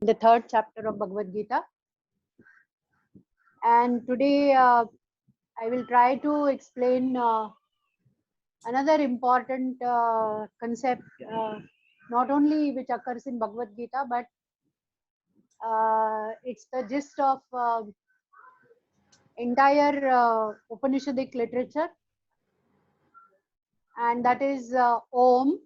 the third chapter of Bhagavad Gita. And today I will try to explain another important concept, not only which occurs in Bhagavad Gita, but it's the gist of entire Upanishadic literature, and that is Om.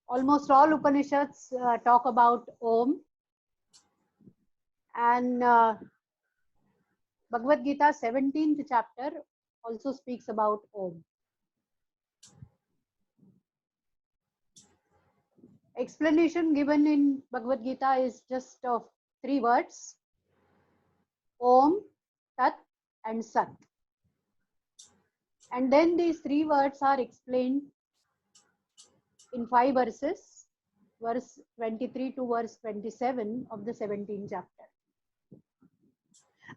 Almost all Upanishads talk about Om, and Bhagavad Gita 17th chapter also speaks about Om. Explanation given in Bhagavad Gita is just of 3 words: Om, Tat and Sat. And then these 3 words are explained in 5 verses, verse 23 to verse 27 of the 17th chapter.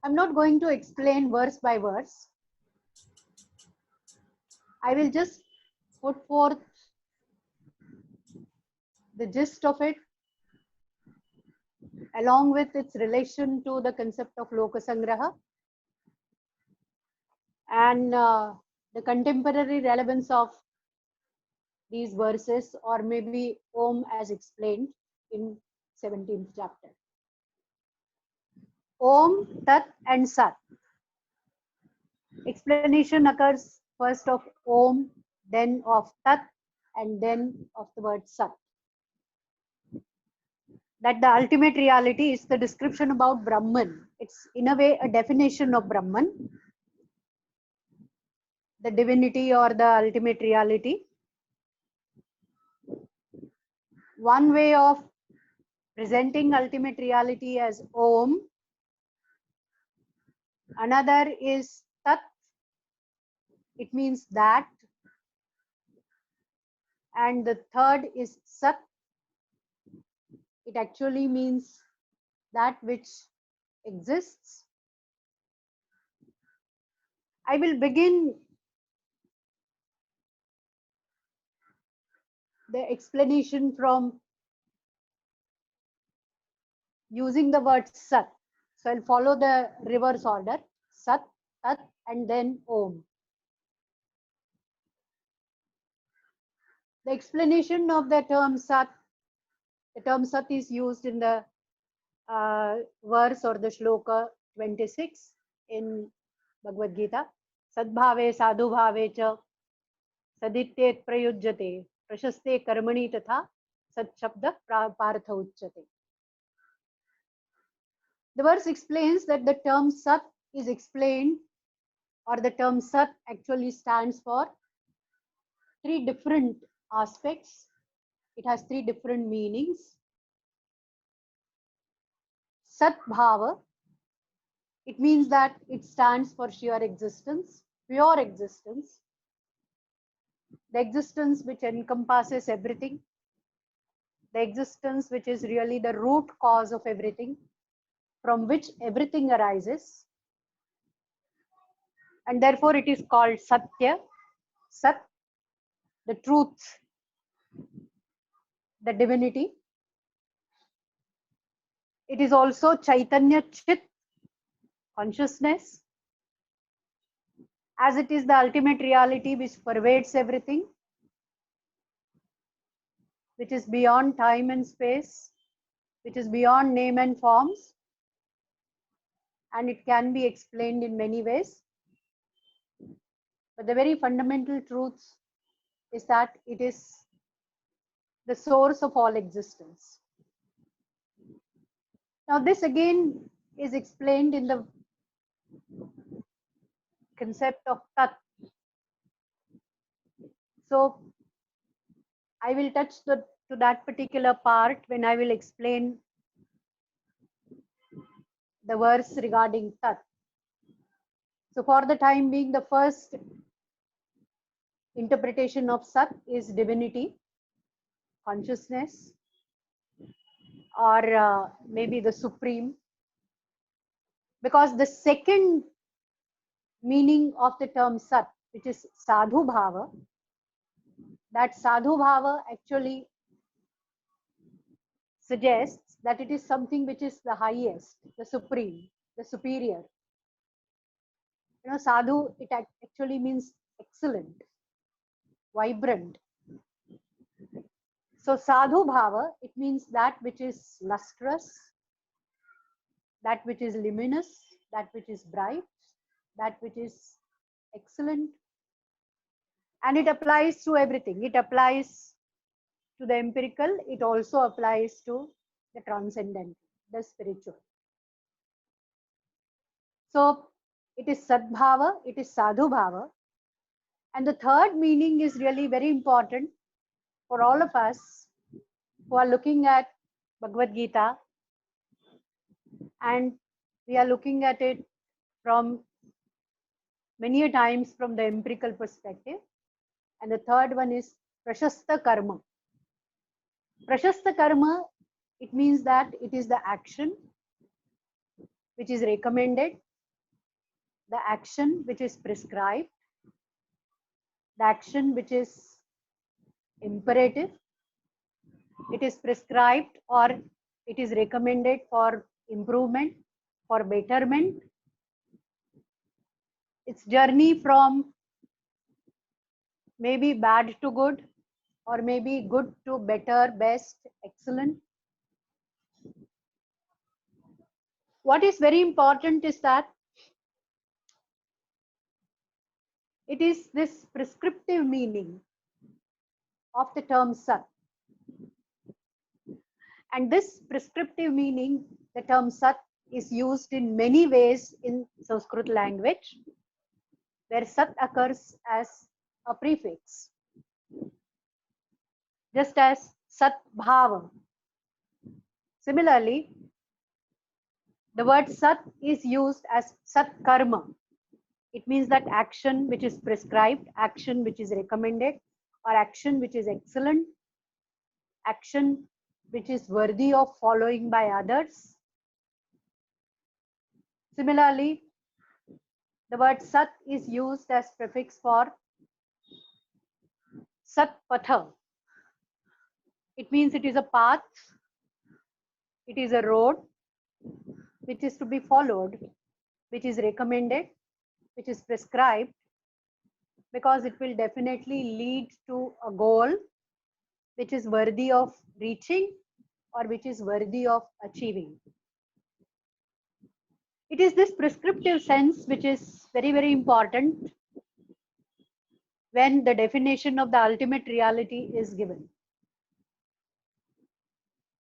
I'm not going to explain verse by verse. I will just put forth the gist of it along with its relation to the concept of Lokasangraha and the contemporary relevance of these verses, or maybe Om as explained in 17th chapter. Om, Tat and Sat. Explanation occurs first of Om, then of Tat, and then of the word Sat. That the ultimate reality is the description about Brahman. It's in a way a definition of Brahman, the divinity or the ultimate reality. One way of presenting ultimate reality as Om, another is Tat, it means that, and the third is Sat, it actually means that which exists. I will begin the explanation from using the word Sat. So I'll follow the reverse order: Sat, Tat, and then Om. The explanation of the term Sat is used in the verse or the shloka 26 in Bhagavad Gita. Sadbhave sadhu bhave cha sadityet prayujyate prashaste karmani tatha sat shabda partha uchyate. The verse explains that the term Sat is explained, or the term Sat actually stands for 3 different aspects. It has 3 different meanings. Sat Bhava, it means that it stands for sheer existence, pure existence, the existence which encompasses everything, the existence which is really the root cause of everything, from which everything arises, and therefore it is called Satya, Sat, the truth, the divinity. It is also Chaitanya Chit, consciousness, as it is the ultimate reality which pervades everything, which is beyond time and space, which is beyond name and forms, and it can be explained in many ways. But the very fundamental truth is that it is the source of all existence. Now this again is explained in the concept of Tat. So I will touch to that particular part when I will explain the verse regarding Tat. So for the time being, the first interpretation of Sat is divinity, consciousness, or maybe the supreme. Because the second meaning of the term Sat, which is Sadhu Bhava, that Sadhu Bhava actually suggests that it is something which is the highest, the supreme, the superior. Sadhu, it actually means excellent, vibrant. So sadhu bhava, it means that which is lustrous, that which is luminous, that which is bright, that which is excellent. And it applies to everything. It applies to the empirical. It also applies to the transcendental, the spiritual. So it is sadbhava, it is sadhu bhava. And the third meaning is really very important for all of us who are looking at Bhagavad Gita, and we are looking at it from many times from the empirical perspective. And the third one is prashasta karma. Prashasta karma, it means that it is the action which is recommended, the action which is prescribed, the action which is imperative. It is prescribed or it is recommended for improvement, for betterment. It's journey from maybe bad to good, or maybe good to better, best, excellent. What is very important is that it is this prescriptive meaning of the term Sat. And this prescriptive meaning, the term Sat, is used in many ways in Sanskrit language, where Sat occurs as a prefix, just as Sat Bhava. Similarly, the word Sat is used as Sat Karma. It means that action which is prescribed, action which is recommended, or action which is excellent, action which is worthy of following by others. Similarly, the word Sat is used as prefix for Sat Patha. It means it is a path, it is a road which is to be followed, which is recommended, which is prescribed, because it will definitely lead to a goal which is worthy of reaching or which is worthy of achieving. It is this prescriptive sense which is very, very important when the definition of the ultimate reality is given.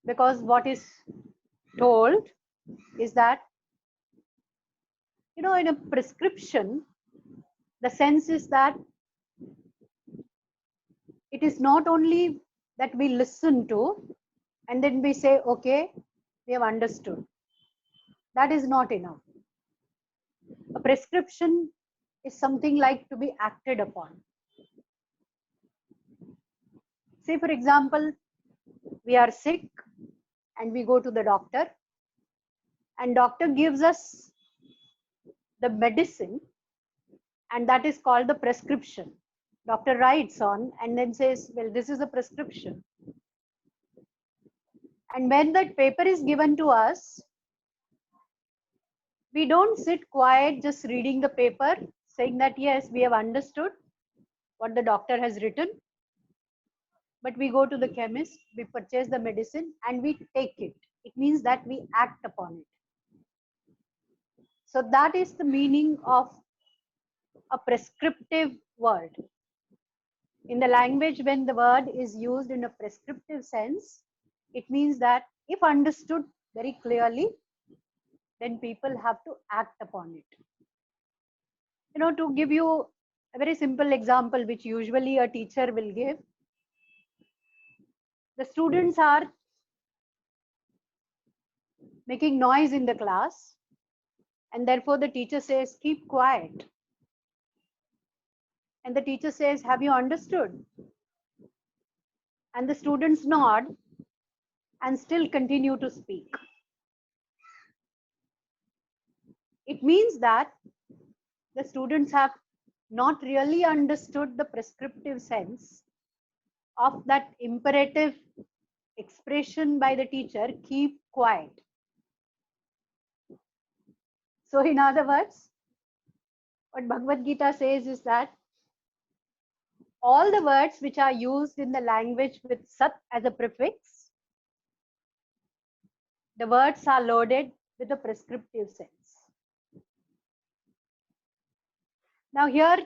Because what is told is that, in a prescription, the sense is that it is not only that we listen to and then we say, okay, we have understood. That is not enough. A prescription is something like to be acted upon. Say, for example, we are sick and we go to the doctor, and doctor gives us the medicine, and that is called the prescription. Doctor writes on and then says, well, this is a prescription. And when that paper is given to us, we don't sit quiet just reading the paper saying that yes, we have understood what the doctor has written, but we go to the chemist, we purchase the medicine and we take it. It means that we act upon it. So that is the meaning of a prescriptive word. In the language, when the word is used in a prescriptive sense, it means that if understood very clearly, then people have to act upon it. To give you a very simple example, which usually a teacher will give, the students are making noise in the class, and therefore the teacher says, keep quiet. And the teacher says, have you understood? And the students nod and still continue to speak. It means that the students have not really understood the prescriptive sense of that imperative expression by the teacher, keep quiet. So in other words, what Bhagavad Gita says is that all the words which are used in the language with sat as a prefix, the words are loaded with a prescriptive sense. Now here,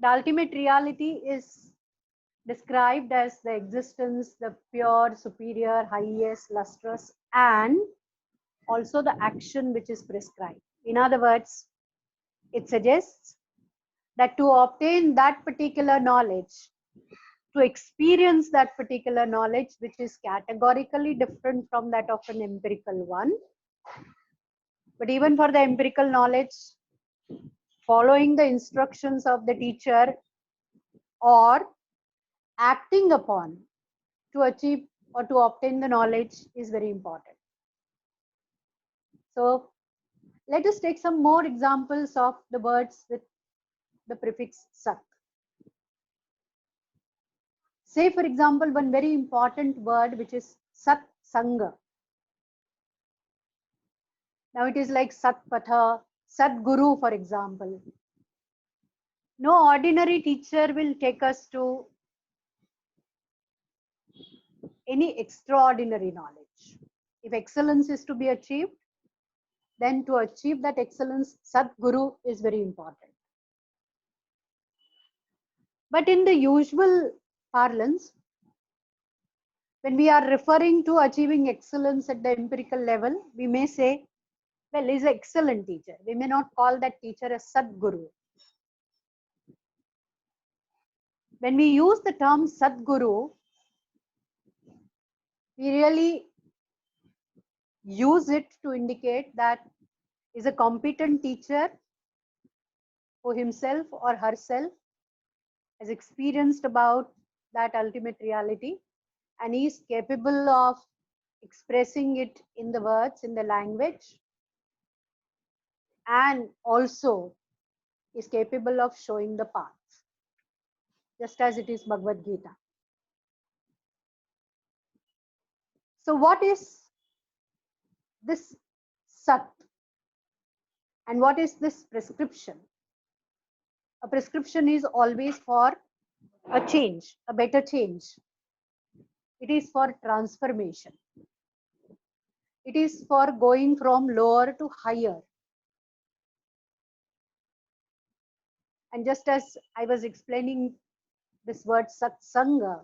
the ultimate reality is described as the existence, the pure, superior, highest, lustrous, and also the action which is prescribed. In other words, it suggests that to obtain that particular knowledge, to experience that particular knowledge, which is categorically different from that of an empirical one, but even for the empirical knowledge, following the instructions of the teacher or acting upon to achieve or to obtain the knowledge is very important. So let us take some more examples of the words with the prefix sat. Say, for example, one very important word which is sat sanga. Now it is like sat patha, sat guru, for example. No ordinary teacher will take us to any extraordinary knowledge. If excellence is to be achieved, then to achieve that excellence, sat guru is very important. But in the usual parlance, when we are referring to achieving excellence at the empirical level, we may say, well, he's an excellent teacher. We may not call that teacher a Sadguru. When we use the term Sadguru, we really use it to indicate that he's a competent teacher who himself or herself has experienced about that ultimate reality, and he is capable of expressing it in the words, in the language, and also is capable of showing the path, just as it is Bhagavad Gita. So what is this sat and what is this prescription? A prescription is always for a change, a better change. It is for transformation. It is for going from lower to higher. And just as I was explaining this word satsanga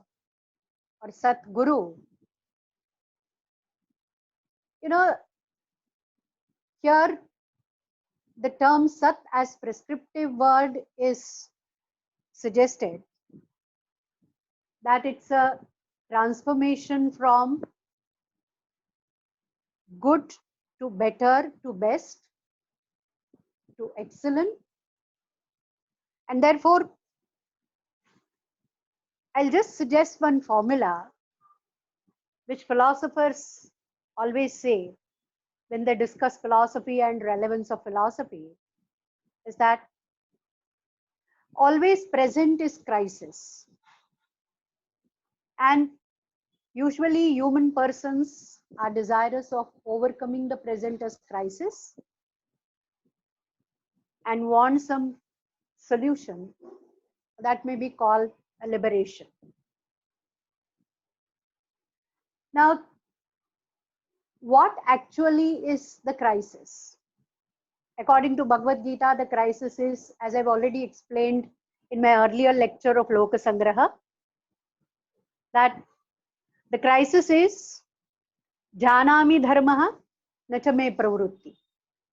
or Satguru, here the term sat as prescriptive word is suggested that it's a transformation from good to better to best to excellent. And therefore, I'll just suggest one formula which philosophers always say when they discuss philosophy and relevance of philosophy, is that always present is crisis. And usually human persons are desirous of overcoming the present as crisis and want some solution that may be called a liberation. Now, what actually is the crisis? According to Bhagavad Gita, the crisis is, as I've already explained in my earlier lecture of Loka Sangraha, that the crisis is Janami Dharmaha Nacha me pravrutti.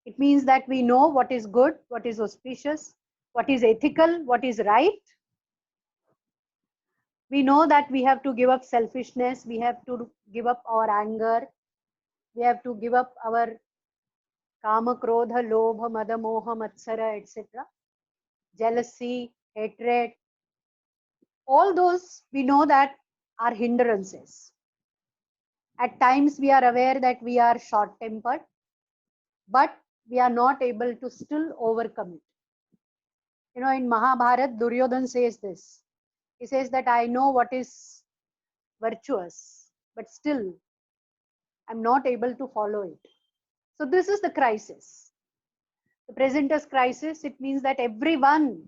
It means that we know what is good, what is auspicious, what is ethical, what is right. We know that we have to give up selfishness, we have to give up our anger, we have to give up our kama, krodha, lobha, mada, moha, matsara, etc. Jealousy, hatred. All those we know that are hindrances. At times we are aware that we are short-tempered, but we are not able to still overcome it. In Mahabharata, Duryodhana says this. He says that I know what is virtuous, but still I'm not able to follow it. So this is the crisis. The presenter's crisis, it means that everyone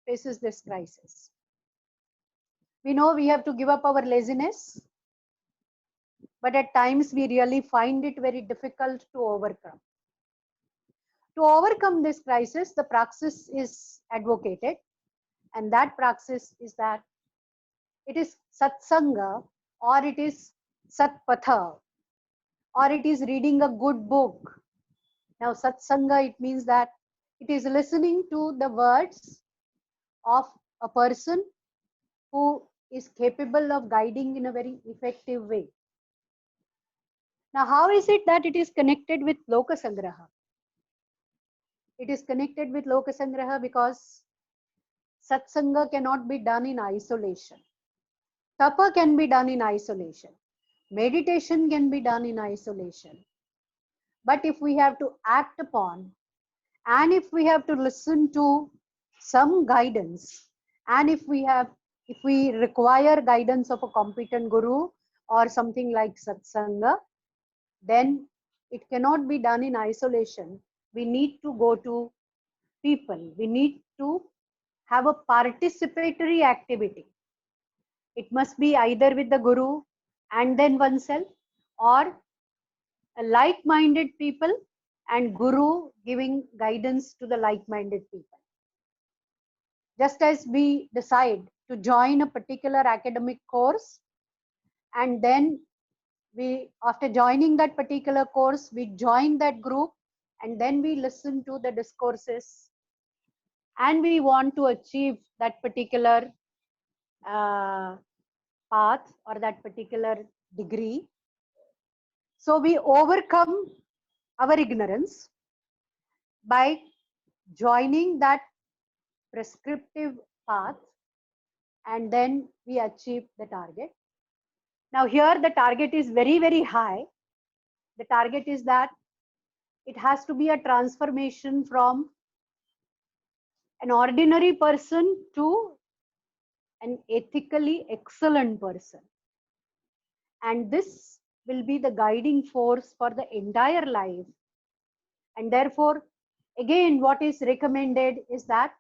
faces this crisis. We know we have to give up our laziness, but at times we really find it very difficult to overcome. To overcome this crisis, the praxis is advocated, and that praxis is that it is satsanga, or it is satpatha, or it is reading a good book. Now, satsanga, it means that it is listening to the words of a person who is capable of guiding in a very effective way. Now, how is it that it is connected with Loka Sangraha? It is connected with Loka Sangraha because satsanga cannot be done in isolation. Tapa can be done in isolation. Meditation can be done in isolation. But if we have to act upon, and if we have to listen to some guidance, and if we require guidance of a competent guru or something like satsanga, then it cannot be done in isolation. We need to go to people. We need to have a participatory activity. It must be either with the guru and then oneself, or a like-minded people and guru giving guidance to the like-minded people. Just as we decide to join a particular academic course, and then after joining that particular course, we join that group, and then we listen to the discourses, and we want to achieve that particular path or that particular degree. So we overcome our ignorance by joining that prescriptive path, and then we achieve the target. Now here the target is very, very high. The target is that it has to be a transformation from an ordinary person to an ethically excellent person. And this will be the guiding force for the entire life. And therefore, again, what is recommended is that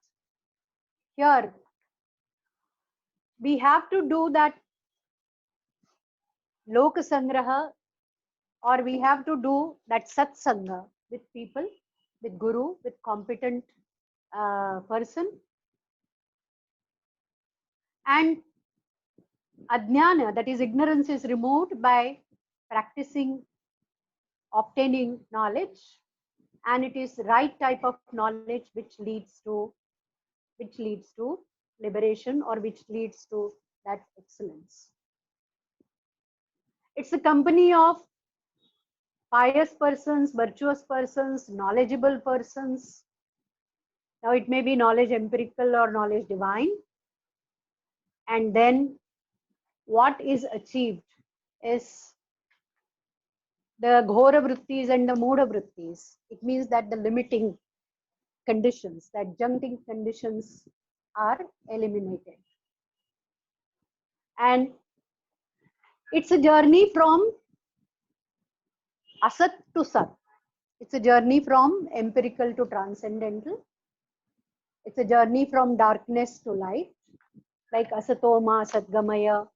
here we have to do that Loka Sangraha, or we have to do that satsanga with people, with guru, with competent person. And ajnana, that is ignorance, is removed by practicing, obtaining knowledge, and it is right type of knowledge which leads to liberation, or which leads to that excellence. It's the company of pious persons, virtuous persons, knowledgeable persons. Now it may be knowledge empirical or knowledge divine. And then what is achieved is the ghora vrittis and the muda vrittis. It means that the limiting conditions, the adjuncting conditions are eliminated. And it's a journey from asat to sat. It's a journey from empirical to transcendental. It's a journey from darkness to light, like asatoma satgamaya,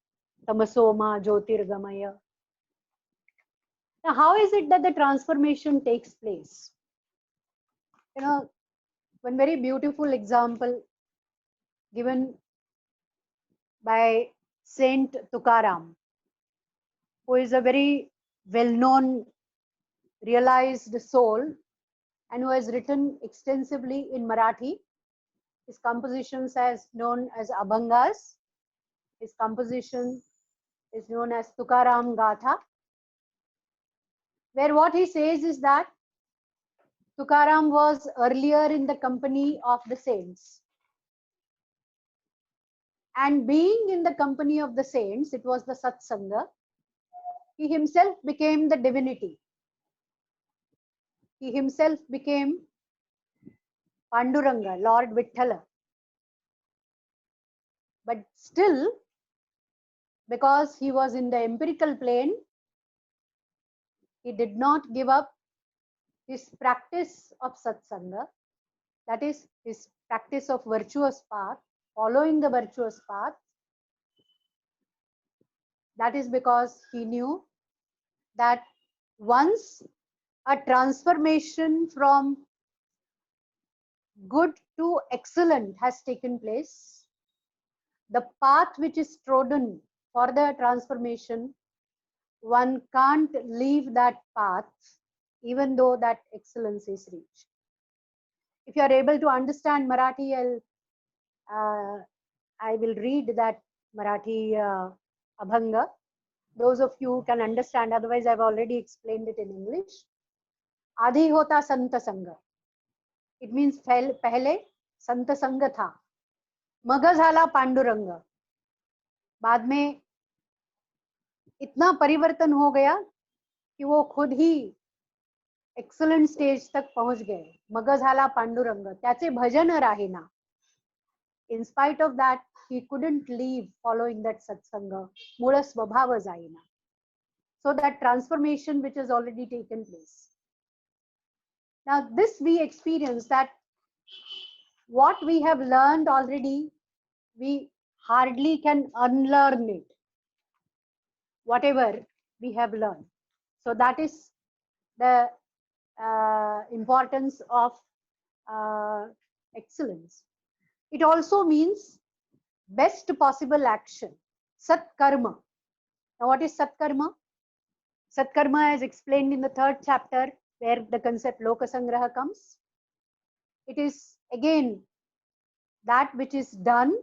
tamasoma jyotirgamaya. Now, how is it that the transformation takes place? You know, one very beautiful example given by Saint Tukaram, who is a very well-known realized soul and who has written extensively in Marathi. His compositions as known as Abhangas. His composition is known as Tukaram Gatha, where what he says is that Tukaram was earlier in the company of the saints. And being in the company of the saints, it was the Satsanga, he himself became the divinity. He himself became Panduranga, Lord Vithala. But still, because he was in the empirical plane, he did not give up his practice of satsanga, that is his practice of virtuous path, following the virtuous path. That is because he knew that once a transformation from good to excellent has taken place, the path which is trodden for the transformation, one can't leave that path even though that excellence is reached. If you are able to understand Marathi, I will read that Marathi Abhanga. Those of you can understand, otherwise I've already explained it in English. Adhi hota santa sanga. It means pehle santa sanga tha. मग झाला पांडुरंग. बाद में इतना परिवर्तन हो गया कि वो खुद ही एक्सलेंट स्टेज तक पहुंच गए. मग झाला पांडुरंग. त्याचे भजन राहिना. In spite of that, he couldn't leave following that satsanga. मूळ स्वभाव जाईना. So that transformation which has already taken place. Now this we experience that what we have learned already, we hardly can unlearn it, whatever we have learned. So that is the importance of excellence. It also means best possible action, sat karma. Now what is sat karma? Sat karma is explained in the 3rd chapter, where the concept lokasangraha comes. It is again that which is done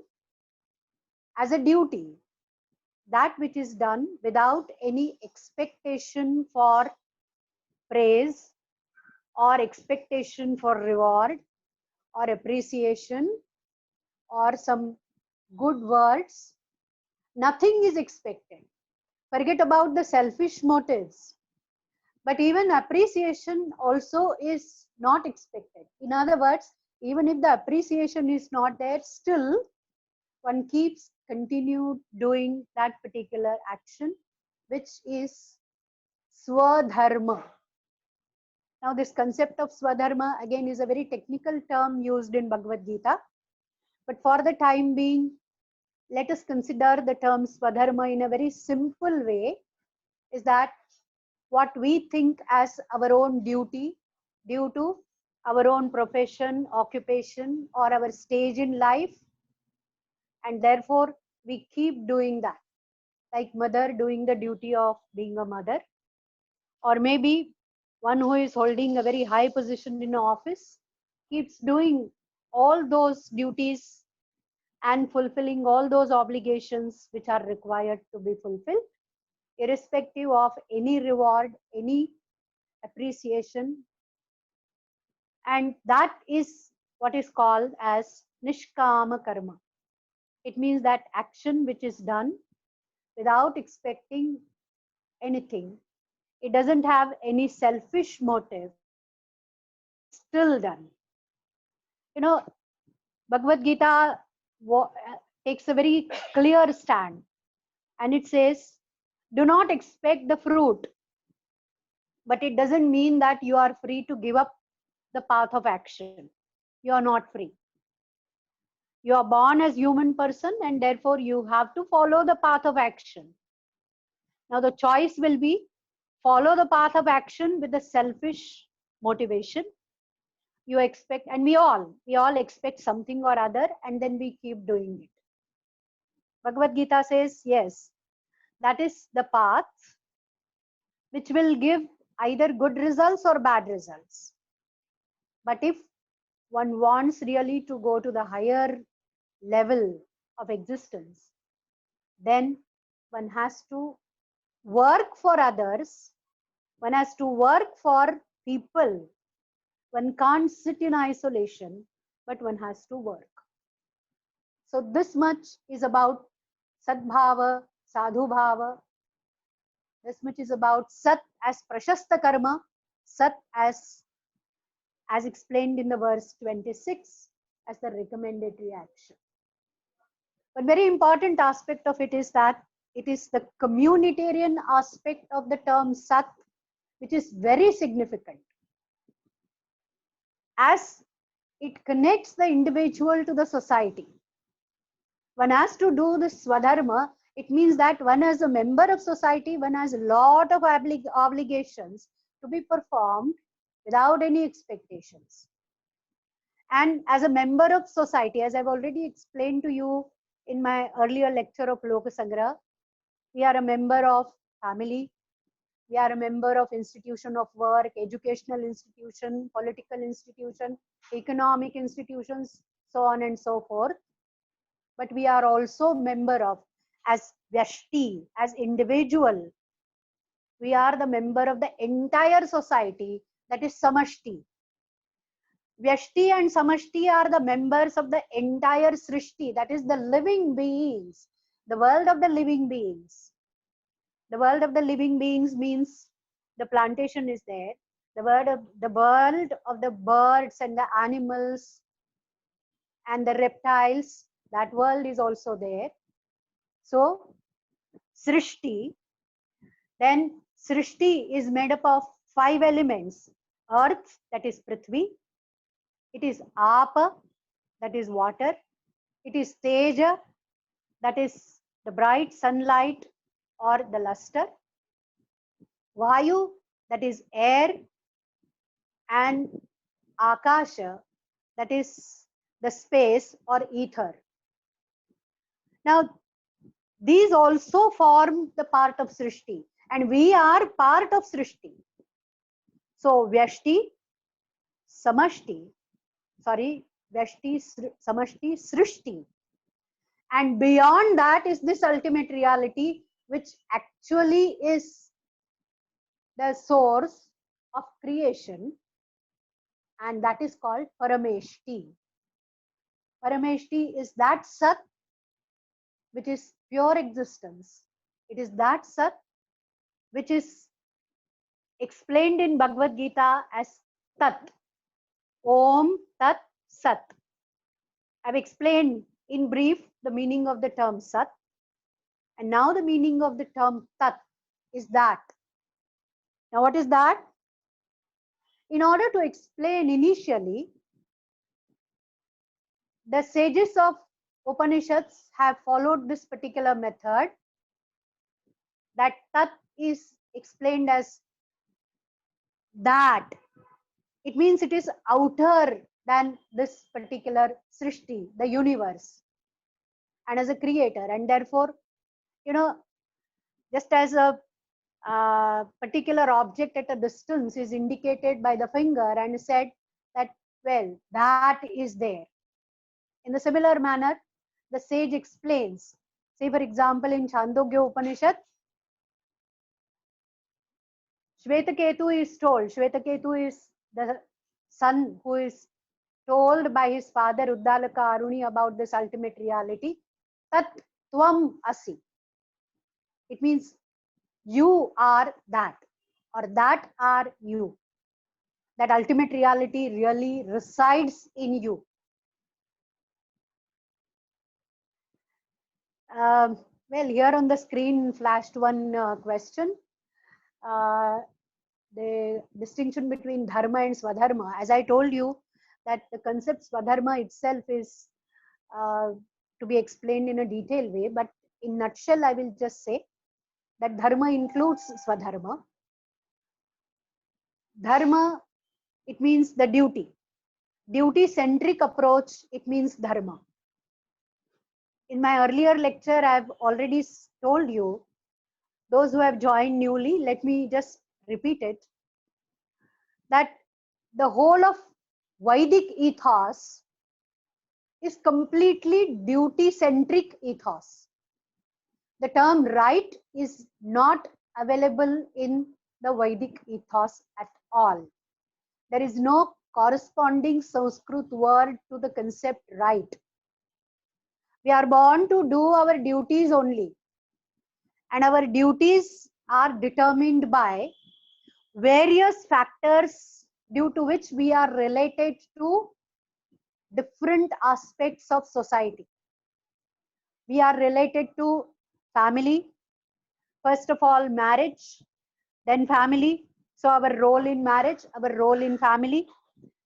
as a duty, that which is done without any expectation for praise or expectation for reward or appreciation or some good words. Nothing is expected. Forget about the selfish motives. But even appreciation also is not expected. In other words, even if the appreciation is not there, still one keeps continue doing that particular action, which is swadharma. Now this concept of swadharma again is a very technical term used in Bhagavad Gita. But for the time being, let us consider the term swadharma in a very simple way, is that what we think as our own duty due to our own profession, occupation, or our stage in life, and therefore we keep doing that, like mother doing the duty of being a mother, or maybe one who is holding a very high position in an office keeps doing all those duties and fulfilling all those obligations which are required to be fulfilled, irrespective of any reward, any appreciation. And that is what is called as nishkama karma. It means that action which is done without expecting anything. It doesn't have any selfish motive. Still done. You know, Bhagavad Gita takes a very clear stand, and it says, do not expect the fruit, but it doesn't mean that you are free to give up the path of action. You are not free. You are born as human person, and therefore you have to follow the path of action. Now the choice will be follow the path of action with a selfish motivation. You expect, and we all expect something or other, and then we keep doing it. Bhagavad Gita says, yes, that is the path which will give either good results or bad results. But if one wants really to go to the higher level of existence, then one has to work for others, one has to work for people. One can't sit in isolation, but one has to work. So this much is about sadbhava, sadhubhava. This much is about sat as prashasta karma, sat as explained in the verse 26 as the recommendatory action. But very important aspect of it is that it is the communitarian aspect of the term sat which is very significant, as it connects the individual to the society. One has to do this Swadharma. It means that one as a member of society, one has a lot of obligations to be performed without any expectations. And as a member of society, as I've already explained to you in my earlier lecture of Lokasangraha, we are a member of family, we are a member of institution of work, educational institution, political institution, economic institutions, so on and so forth. But we are also member of, as Vyashti, as individual, we are the member of the entire society, that is Samashti. Vyashti and Samashti are the members of the entire Srishti, that is the living beings, the world of the living beings. The world of the living beings means the plantation is there, the world of the birds and the animals and the reptiles, that world is also there. So Srishti, then Srishti is made up of 5 elements: earth, that is Prithvi, it is Apa, that is water, it is Teja, that is the bright sunlight or the luster, Vayu, that is air, and Akasha, that is the space or ether. Now, these also form the part of Srishti, and we are part of Srishti. So, Vyashti, Samashti, Samashti, Srishti. And beyond that is this ultimate reality, which actually is the source of creation, and that is called Parameshti. Parameshti is that Sat which is pure existence. It is that Sat which is explained in Bhagavad Gita as Tat. Om Tat Sat. I've explained in brief the meaning of the term Sat. And now the meaning of the term Tat is that. Now what is that? In order to explain initially, the sages of Upanishads have followed this particular method, that Tat is explained as that. It means it is outer than this particular Srishti, the universe, and as a creator. And therefore, just as a particular object at a distance is indicated by the finger and said that, well, that is there. In the similar manner, the sage explains. Say, for example, in Chandogya Upanishad, Shvetaketu is told, Shvetaketu is the son who is told by his father Uddalaka Aruni about this ultimate reality. Tat Tvam Asi. It means you are that, or that are you. That ultimate reality really resides in you. Well, here on the screen flashed one question. The distinction between dharma and swadharma. As I told you, that the concept swadharma itself is to be explained in a detailed way, but in nutshell, I will just say that dharma includes swadharma. Dharma, it means the duty. Duty-centric approach, it means dharma. In my earlier lecture, I've already told you, those who have joined newly, let me just repeat it, that the whole of Vedic ethos is completely duty-centric ethos. The term right is not available in the Vedic ethos at all. There is no corresponding Sanskrit word to the concept right. We are born to do our duties only. And our duties are determined by various factors due to which we are related to different aspects of society. We are related to family, first of all marriage, then family, So our role in marriage, our role in family,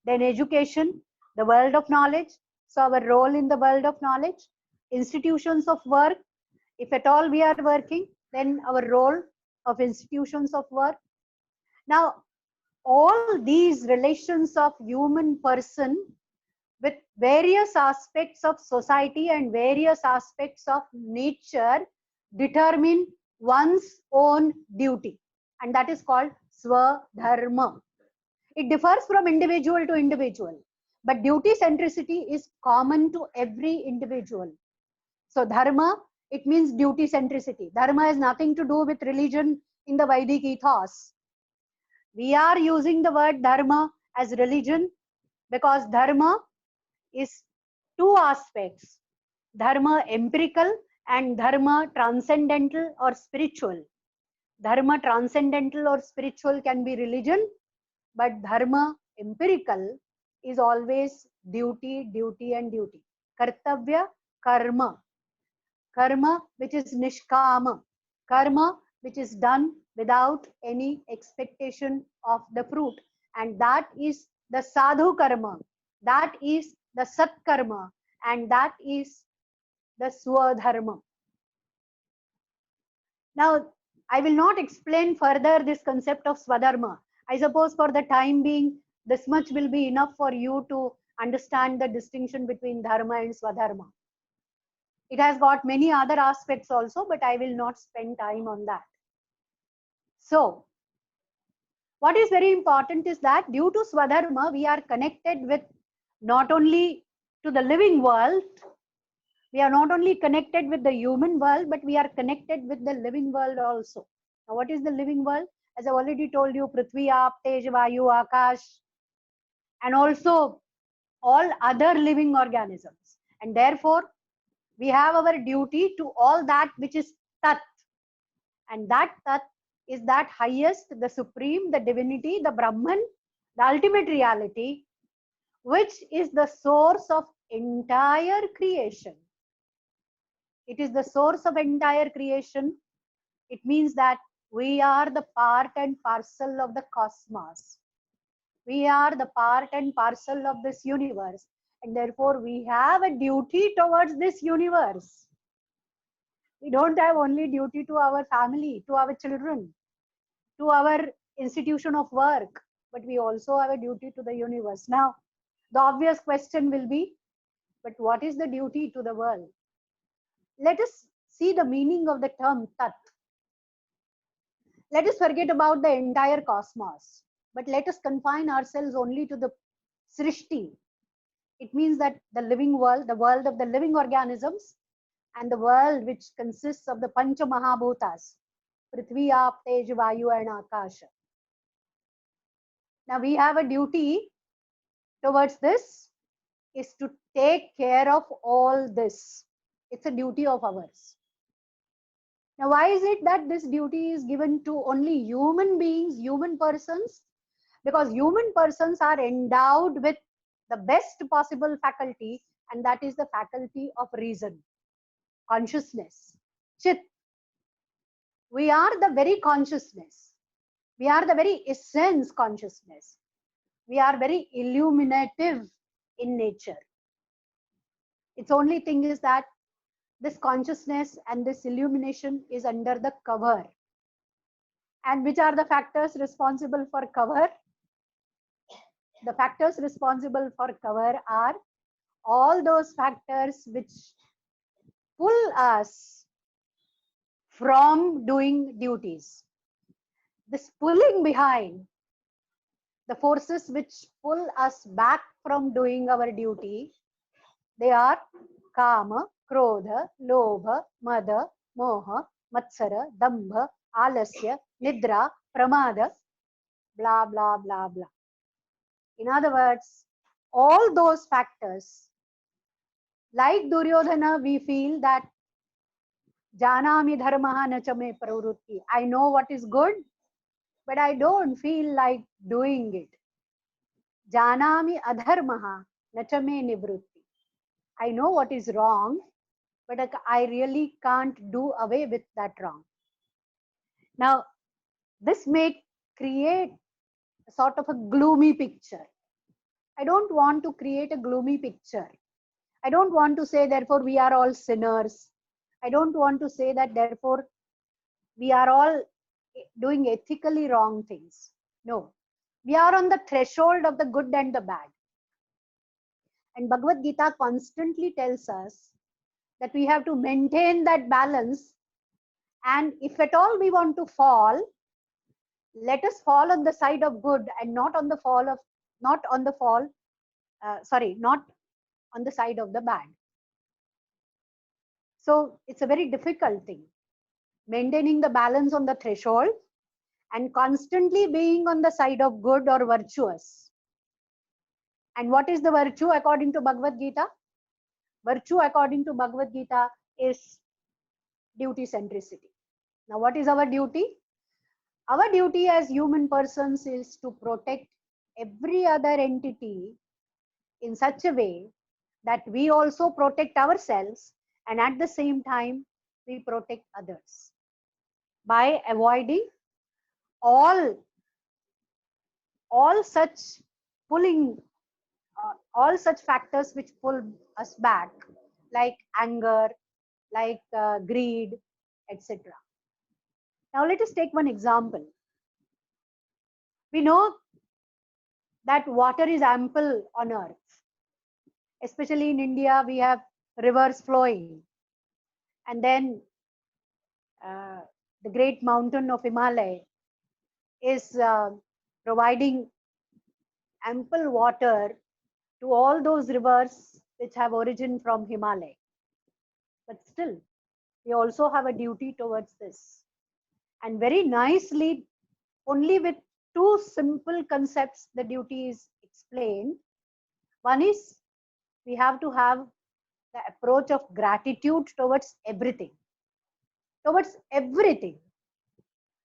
then education, the world of knowledge. So our role in the world of knowledge, institutions of work. If at all we are working, then our role of institutions of work. Now, all these relations of human person with various aspects of society and various aspects of nature determine one's own duty, and that is called swadharma. It differs from individual to individual, but duty centricity is common to every individual. So dharma, it means duty centricity. Dharma has nothing to do with religion in the Vedic ethos. We are using the word dharma as religion because dharma is two aspects: dharma empirical and dharma transcendental or spiritual. Dharma transcendental or spiritual can be religion, but dharma empirical is always duty, duty, and duty. Kartavya, karma. Karma which is nishkama. Karma which is done without any expectation of the fruit. And that is the sadhu karma. That is the sat karma. And that is the swadharma. Now, I will not explain further this concept of swadharma. I suppose for the time being, this much will be enough for you to understand the distinction between dharma and swadharma. It has got many other aspects also, but I will not spend time on that. So, what is very important is that due to swadharma, we are connected with not only to the living world, we are not only connected with the human world, but we are connected with the living world also. Now, what is the living world? As I already told you, Prithvi, Aap, Tej, Vayu, Akash, and also all other living organisms. And therefore, we have our duty to all that which is Tat. And that Tat is that highest, the supreme, the divinity, the Brahman, the ultimate reality, which is the source of entire creation. It is the source of entire creation. It means that we are the part and parcel of the cosmos. We are the part and parcel of this universe. And therefore, we have a duty towards this universe. We don't have only duty to our family, to our children, to our institution of work, but we also have a duty to the universe. Now, the obvious question will be, but what is the duty to the world? Let us see the meaning of the term Tat. Let us forget about the entire cosmos, but let us confine ourselves only to the Srishti. It means that the living world, the world of the living organisms, and the world which consists of the Pancha Mahabhutas, Prithvi, Aap, Tej, Vayu, and Akasha. Now we have a duty towards this, is to take care of all this. It's a duty of ours. Now, why is it that this duty is given to only human beings, human persons? Because human persons are endowed with the best possible faculty, and that is the faculty of reason, consciousness, chit. We are the very consciousness. We are the very essence consciousness. We are very illuminative in nature. Its only thing is that this consciousness and this illumination is under the cover. And which are the factors responsible for cover? The factors responsible for cover are all those factors which pull us from doing duties. This pulling behind, the forces which pull us back from doing our duty, they are Kama, Krodha, Lobha, Mada, Moha, Matsara, Dambha, Alasya, Nidra, Pramada, blah, blah, blah, blah. In other words, all those factors, like Duryodhana, we feel that Janami dharmaha na cha me pravrutti. I know what is good, but I don't feel like doing it. Janami adharmaha na cha me nivrutti. I know what is wrong, but I really can't do away with that wrong. Now, this may create sort of a gloomy picture. I don't want to create a gloomy picture. I don't want to say, therefore, we are all sinners. I don't want to say that, therefore, we are all doing ethically wrong things. No. We are on the threshold of the good and the bad. And Bhagavad Gita constantly tells us that we have to maintain that balance. And if at all we want to fall, let us fall on the side of good and not on the not on the side of the bad. So it's a very difficult thing, maintaining the balance on the threshold and constantly being on the side of good or virtuous. And what is the virtue according to Bhagavad Gita? Virtue according to Bhagavad Gita is duty centricity. Now, what is our duty? Our duty as human persons is to protect every other entity in such a way that we also protect ourselves, and at the same time we protect others by avoiding all such pulling all such factors which pull us back, like anger, like greed, etc. Now let us take one example. We know that water is ample on earth. Especially in India, we have rivers flowing. And then the great mountain of Himalaya is providing ample water to all those rivers which have origin from Himalaya. But still, we also have a duty towards this. And very nicely, only with two simple concepts, the duty is explained. One is we have to have the approach of gratitude towards everything. Towards everything.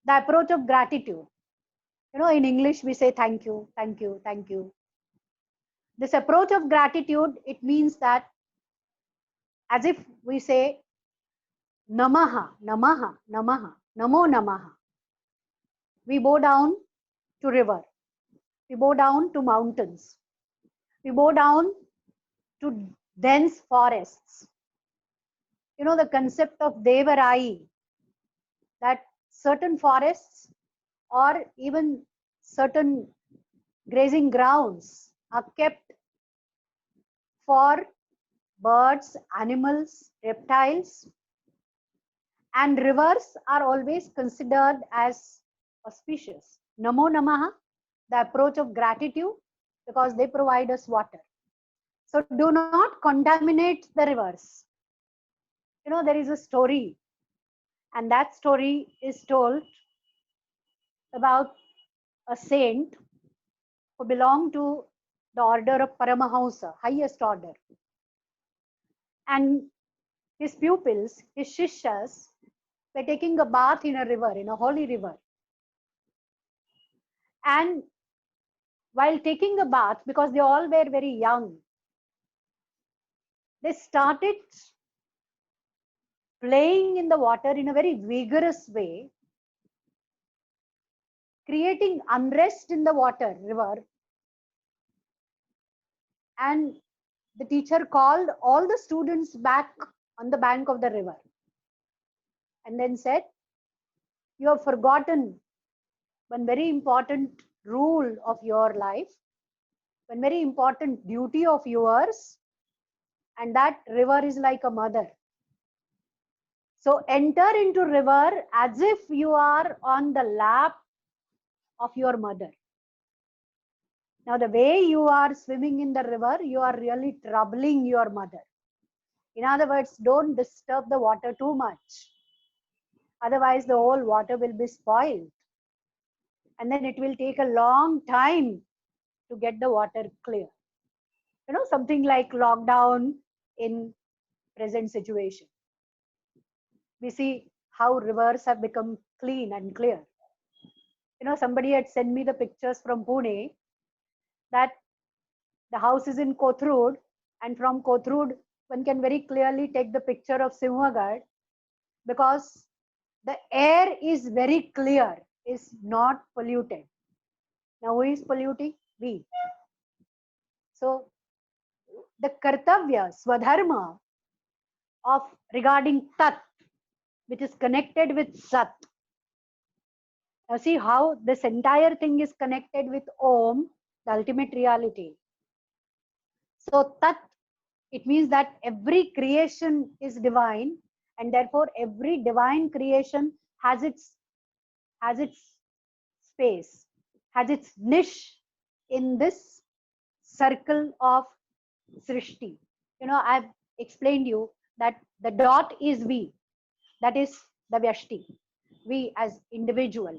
The approach of gratitude. You know, in English, we say thank you, thank you, thank you. This approach of gratitude, it means that as if we say Namaha, Namaha, Namaha, Namo Namaha. We bow down to river. We bow down to mountains. We bow down to dense forests. You know, the concept of Devarai, that certain forests or even certain grazing grounds are kept for birds, animals, reptiles, and rivers are always considered as auspicious. Namo Namaha, the approach of gratitude, because they provide us water. So do not contaminate the rivers. You know, there is a story, and that story is told about a saint who belonged to the order of Paramahamsa, highest order. And his pupils, his shishyas, were taking a bath in a river, in a holy river. And while taking a bath, because they all were very young, they started playing in the water in a very vigorous way, creating unrest in the river. And the teacher called all the students back on the bank of the river and then said, you have forgotten one very important rule of your life, one very important duty of yours, and that river is like a mother. So enter into river as if you are on the lap of your mother. Now, the way you are swimming in the river, you are really troubling your mother. In other words, don't disturb the water too much. Otherwise, the whole water will be spoiled. And then it will take a long time to get the water clear. You know, something like lockdown in present situation. We see how rivers have become clean and clear. You know, somebody had sent me the pictures from Pune that the house is in Kothurud, and from Kothurud, one can very clearly take the picture of Simhagad because the air is very clear, is not polluted. Now who is polluting? We. So the kartavya, swadharma of regarding tat, which is connected with sat. Now see how this entire thing is connected with Om, the ultimate reality. So tat, it means that every creation is divine, and therefore every divine creation has its space, has its niche in this circle of Srishti. You know, I've explained you that the dot is we, that is the Vyashti, we as individual,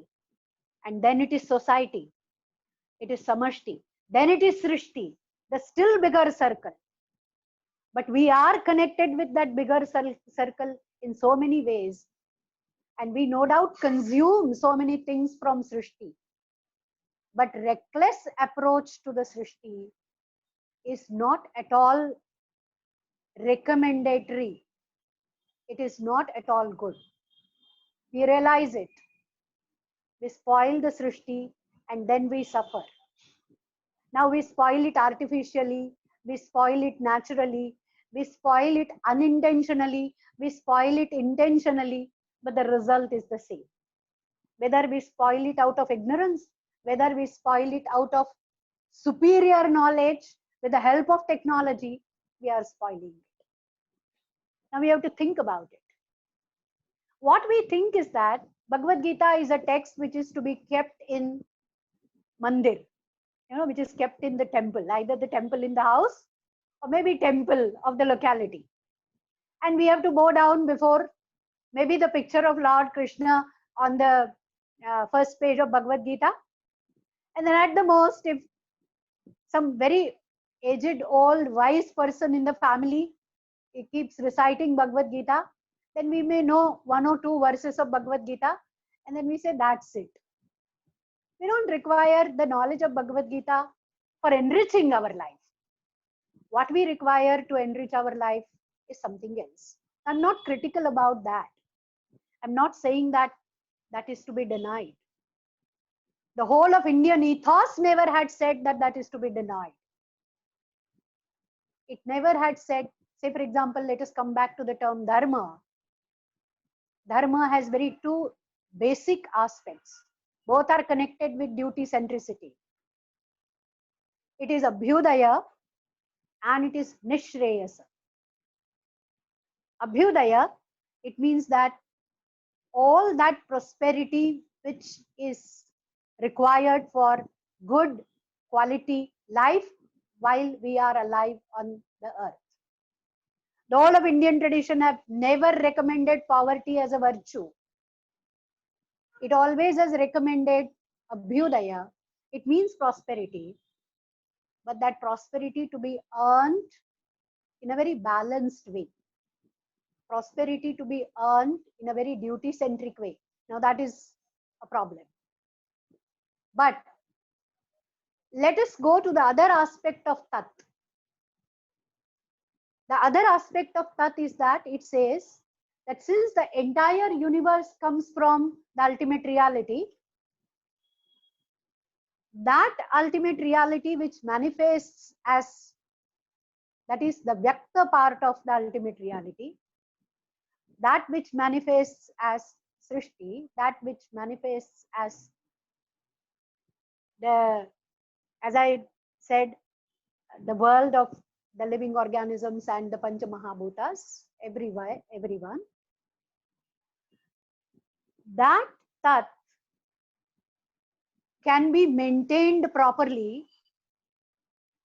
and then it is society, it is Samashti, then it is Srishti, the still bigger circle. But we are connected with that bigger circle in so many ways, and we no doubt consume so many things from Srishti. But reckless approach to the Srishti is not at all recommendatory. It is not at all good. We realize it. We spoil the Srishti and then we suffer. Now we spoil it artificially, we spoil it naturally, we spoil it unintentionally, we spoil it intentionally, but the result is the same. Whether we spoil it out of ignorance, whether we spoil it out of superior knowledge, with the help of technology, we are spoiling it. Now we have to think about it. What we think is that Bhagavad Gita is a text which is to be kept in mandir, which is kept in the temple, either the temple in the house or maybe temple of the locality. And we have to bow down before maybe the picture of Lord Krishna on the first page of Bhagavad Gita. And then at the most, if some very aged, old, wise person in the family he keeps reciting Bhagavad Gita, then we may know 1 or 2 verses of Bhagavad Gita, and then we say that's it. We don't require the knowledge of Bhagavad Gita for enriching our life. What we require to enrich our life is something else. I'm not critical about that. I'm not saying that that is to be denied. The whole of Indian ethos never had said that that is to be denied. It never had said, say for example, let us come back to the term dharma. Dharma has very 2 basic aspects. Both are connected with duty centricity. It is Abhyudaya and it is Nishreyasa. Abhyudaya, it means that all that prosperity which is required for good quality life while we are alive on the earth. The whole of Indian tradition have never recommended poverty as a virtue. It always has recommended Abhyudaya. It means prosperity, but that prosperity to be earned in a very balanced way. Prosperity to be earned in a very duty-centric way. Now that is a problem. But let us go to the other aspect of Tat. The other aspect of Tat is that it says that since the entire universe comes from the ultimate reality, that ultimate reality which manifests as, that is the Vyakta part of the ultimate reality, that which manifests as Srishti, that which manifests as the, as I said, the world of the living organisms and the Pancha Mahabhutas, everyone, that Tat can be maintained properly,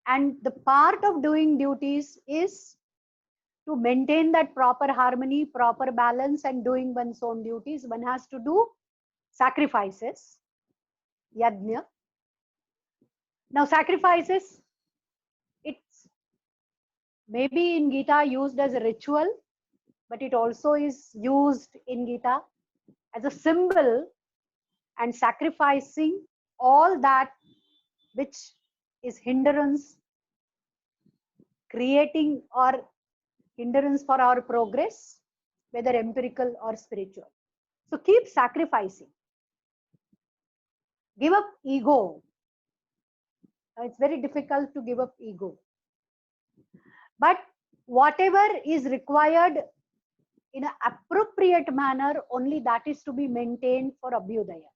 and the part of doing duties is to maintain that proper harmony, proper balance, and doing one's own duties. One has to do sacrifices, yajna. Now sacrifices, it's maybe in Gita used as a ritual, but it also is used in Gita as a symbol, and sacrificing all that which is hindrance, creating or hindrance for our progress, whether empirical or spiritual. So keep sacrificing. Give up ego. It's very difficult to give up ego. But whatever is required in an appropriate manner, only that is to be maintained for Abhyudaya.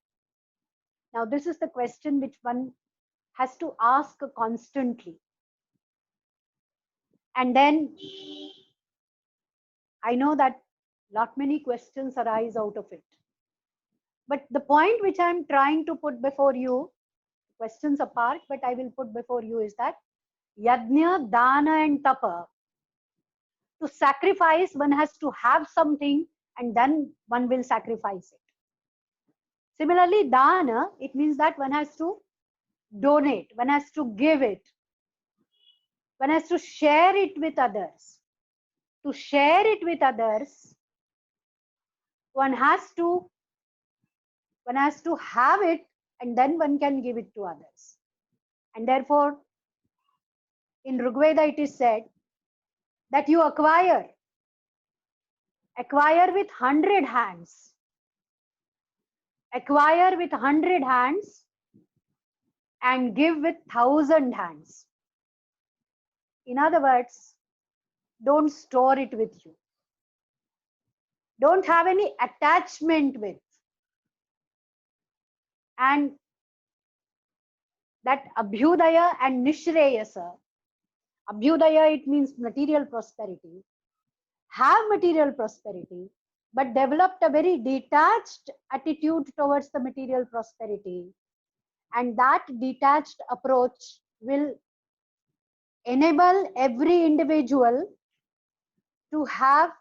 Now, this is the question which one has to ask constantly. And then I know that lot many questions arise out of it. But the point which I'm trying to put before you, questions apart, but I will put before you is that Yajna, Dana and Tapa, to sacrifice, one has to have something and then one will sacrifice it. Similarly, Dana, it means that one has to donate, one has to give it, one has to share it with others. To share it with others, one has to have it and then one can give it to others. And therefore, in Rigveda it is said that you acquire with 100 hands. Acquire with 100 hands and give with 1,000 hands. In other words, don't store it with you. Don't have any attachment with. And that Abhyudaya and Nishreyasa, Abhyudaya, it means material prosperity, have material prosperity, but developed a very detached attitude towards the material prosperity. And that detached approach will enable every individual to have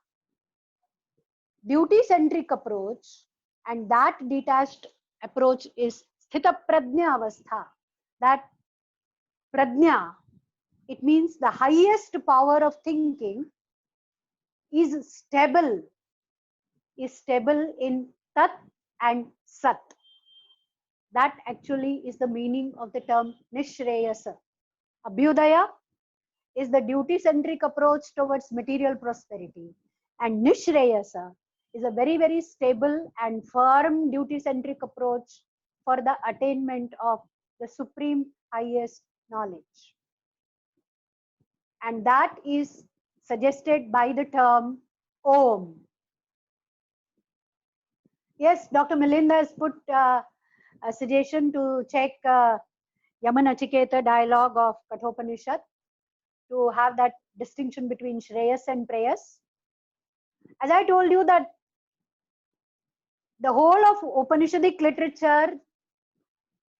duty-centric approach, and that detached approach is Sthita Prajna Avastha. That Prajna, it means the highest power of thinking, is stable in Tat and Sat. That actually is the meaning of the term Nishreyasa. Abhyudaya is the duty-centric approach towards material prosperity, and Nishreyasa is a very, very stable and firm duty-centric approach for the attainment of the supreme highest knowledge. And that is suggested by the term Om. Yes, Dr. Milinda has put a suggestion to check Yamanachiketa dialogue of Kathopanishad to have that distinction between Shreyas and Preyas. As I told you that the whole of Upanishadic literature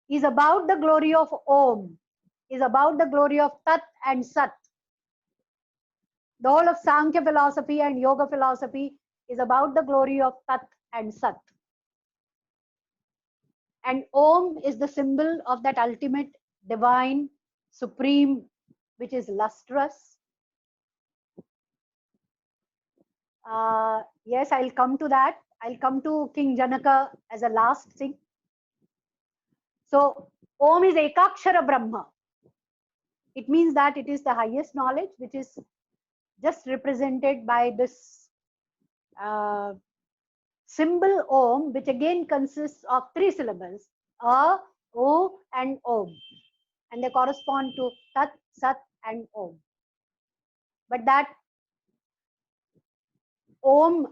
is about the glory of Om, is about the glory of Tat and Sat. The whole of Sankhya philosophy and Yoga philosophy is about the glory of Tat and Sat. And Om is the symbol of that ultimate divine, supreme, which is lustrous. Yes, I'll come to that. I'll come to King Janaka as a last thing. So, Om is Ekakshara Brahma. It means that it is the highest knowledge, which is just represented by this symbol Om, which again consists of 3 syllables, A, O and Om. And they correspond to Tat, Sat and Om. But that Om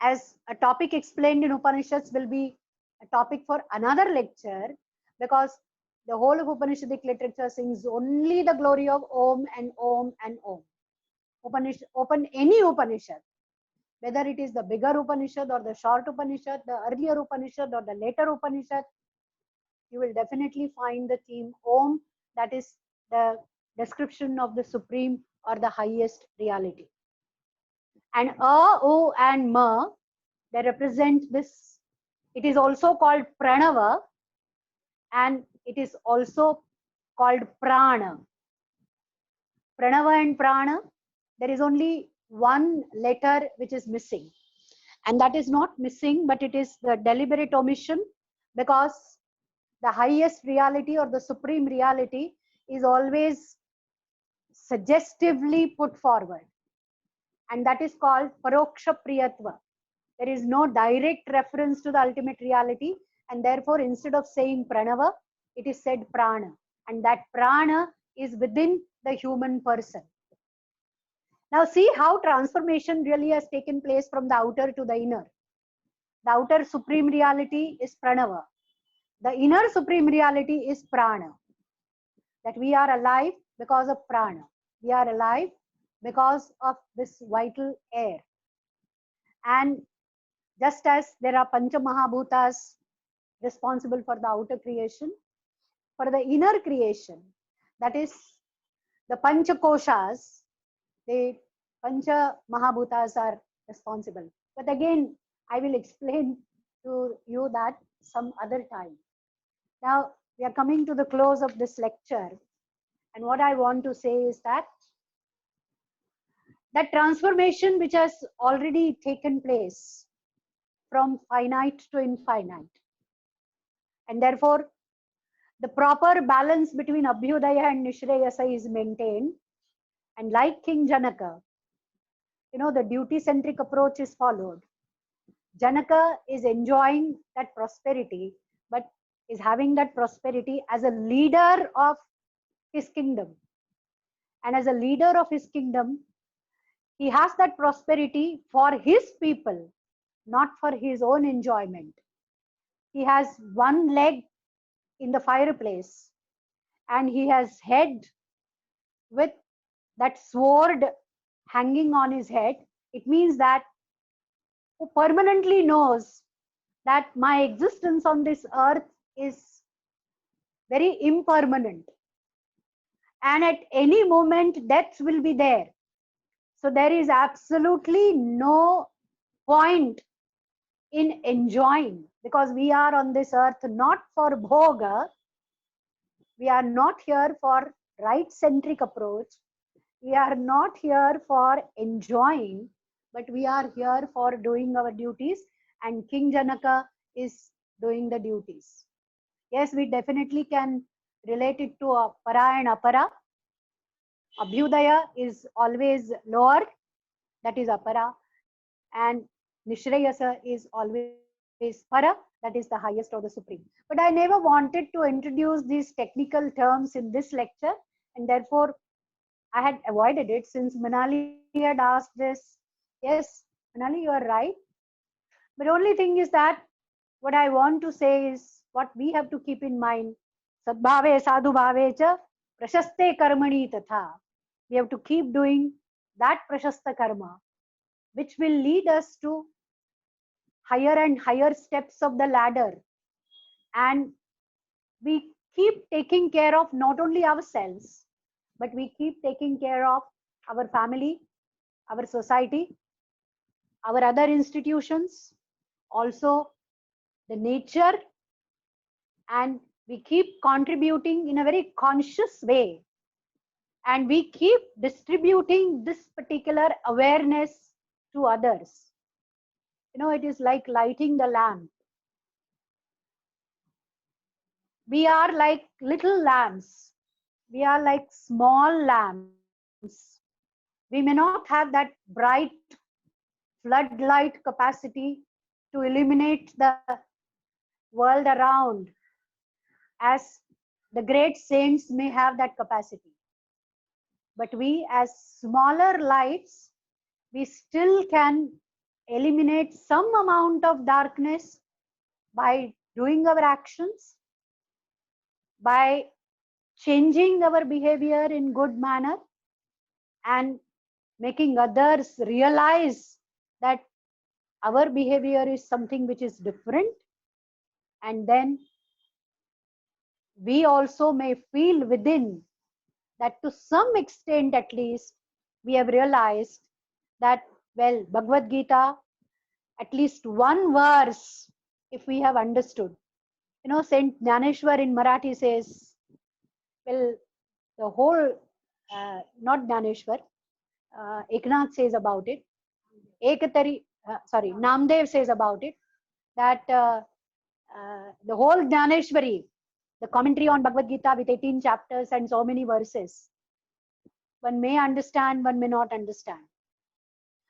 as a topic explained in Upanishads will be a topic for another lecture, because the whole of Upanishadic literature sings only the glory of Om and Om and Om. Open any Upanishad, whether it is the bigger Upanishad or the short Upanishad, the earlier Upanishad or the later Upanishad, you will definitely find the theme Om, that is the description of the supreme or the highest reality. And A, O and Ma, they represent this. It is also called Pranava, and it is also called Prana. Pranava and Prana, there is only one letter which is missing. And that is not missing, but it is the deliberate omission, because the highest reality or the supreme reality is always suggestively put forward. And that is called Paroksha Priyatva. There is no direct reference to the ultimate reality, and therefore instead of saying Pranava, it is said Prana. and that prana is within the human person. Now see how transformation really has taken place from the outer to the inner. The outer supreme reality is pranava. The inner supreme reality is prana. That we are alive because of prana. We are alive because of this vital air. And just as there are Pancha Mahabhutas responsible for the outer creation, for the inner creation, that is the Pancha Koshas, the Pancha Mahabhutas are responsible. But again, I will explain to you that some other time. Now, we are coming to the close of this lecture. And what I want to say is that transformation which has already taken place from finite to infinite. And therefore, the proper balance between Abhyudaya and Nishreyasa is maintained. And like King Janaka, the duty-centric approach is followed. Janaka is enjoying that prosperity, but is having that prosperity as a leader of his kingdom. And as a leader of his kingdom, he has that prosperity for his people, not for his own enjoyment. He has one leg in the fireplace and he has head with that sword hanging on his head. It means that who permanently knows that my existence on this earth is very impermanent. And at any moment, death will be there. So there is absolutely no point in enjoying, because we are on this earth not for bhoga. We are not here for right-centric approach. We are not here for enjoying, but we are here for doing our duties, and King Janaka is doing the duties. Yes, we definitely can relate it to para and apara. Abhyudaya is always lower, that is apara, and Nishreyasa is always para, that is the highest or the supreme. But I never wanted to introduce these technical terms in this lecture, and therefore I had avoided it since Manali had asked this. Yes, Manali, you are right. But only thing is that what I want to say is what we have to keep in mind. Sadbhave sadhu bhave cha prashaste karmani tatha. We have to keep doing that prashasta karma, which will lead us to higher and higher steps of the ladder. And we keep taking care of not only ourselves, but we keep taking care of our family, our society, our other institutions, also the nature, and we keep contributing in a very conscious way. And we keep distributing this particular awareness to others. It is like lighting the lamp. We are like little lamps. We are like small lamps. We may not have that bright floodlight capacity to illuminate the world around as the great saints may have that capacity. But we, as smaller lights, we still can eliminate some amount of darkness by doing our actions, by changing our behavior in good manner, and making others realize that our behavior is something which is different. And then we also may feel within that to some extent at least we have realized that, well, Bhagavad Gita, at least one verse, if we have understood. Saint Jnaneshwar in Marathi says, well, the whole, not Jnaneshwar, Eknath says about it, Namdev says about it, that the whole Jnaneshwari, the commentary on Bhagavad Gita with 18 chapters and so many verses, one may understand, one may not understand.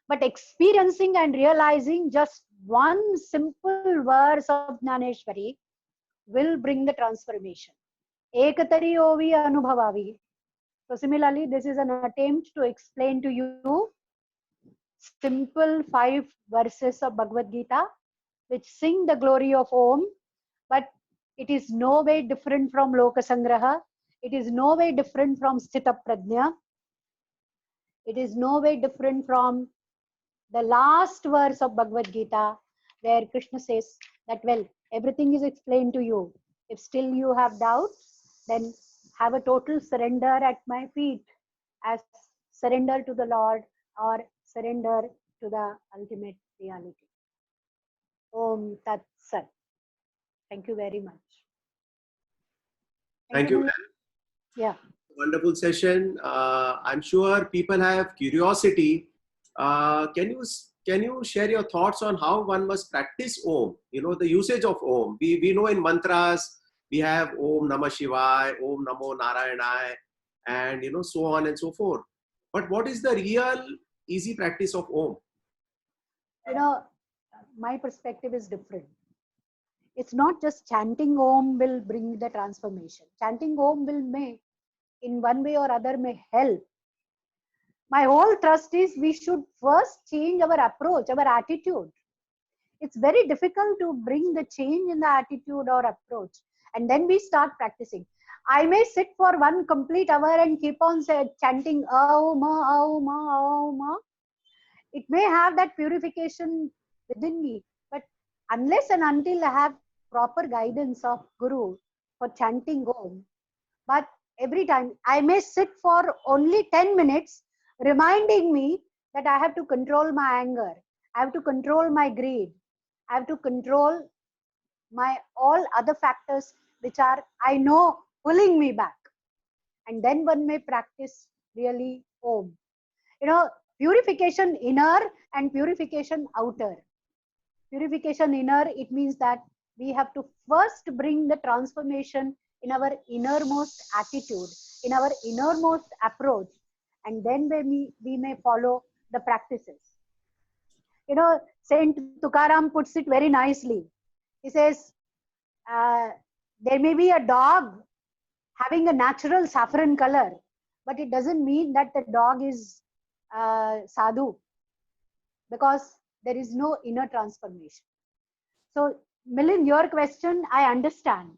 But experiencing and realizing just one simple verse of Jnaneshwari will bring the transformation. ekatari ovi anubhavavi. So similarly, this is an attempt to explain to you simple 5 verses of Bhagavad Gita which sing the glory of Om, but it is no way different from Loka Sangraha. It is no way different from Sthita Prajna. It is no way different from the last verse of Bhagavad Gita, where Krishna says that, well, everything is explained to you. If still you have doubts, then have a total surrender at my feet, as surrender to the Lord or surrender to the ultimate reality. Om Tat Sat. Thank you very much. Thank you, Milind. ma'am. Yeah. Wonderful session. I'm sure people have curiosity. Can you share your thoughts on how one must practice Om? You know, the usage of Om. We know in mantras we have Om Namah Shivaya, Om Namo Narayana, and you know, so on and so forth. But what is the real easy practice of Om? You know, my perspective is different. It's not just chanting Om will bring the transformation. Chanting Om will may, in one way or other, may help. My whole thrust is we should first change our approach, our attitude. It's very difficult to bring the change in the attitude or approach, and then we start practicing. I may sit for one complete hour and keep on chanting Om, Om, Om. It may have that purification within me, but unless and until I have proper guidance of Guru for chanting Om, but every time I may sit for only 10 minutes reminding me that I have to control my anger, I have to control my greed, I have to control my all other factors which are, I know, pulling me back. And then one may practice really Om. You know, purification inner and purification outer. Purification inner, it means that we have to first bring the transformation in our innermost attitude, in our innermost approach, and then we may follow the practices. You know, Saint Tukaram puts it very nicely. He says, there may be a dog having a natural saffron color, but it doesn't mean that the dog is sadhu, because there is no inner transformation. So, Milind, your question, I understand.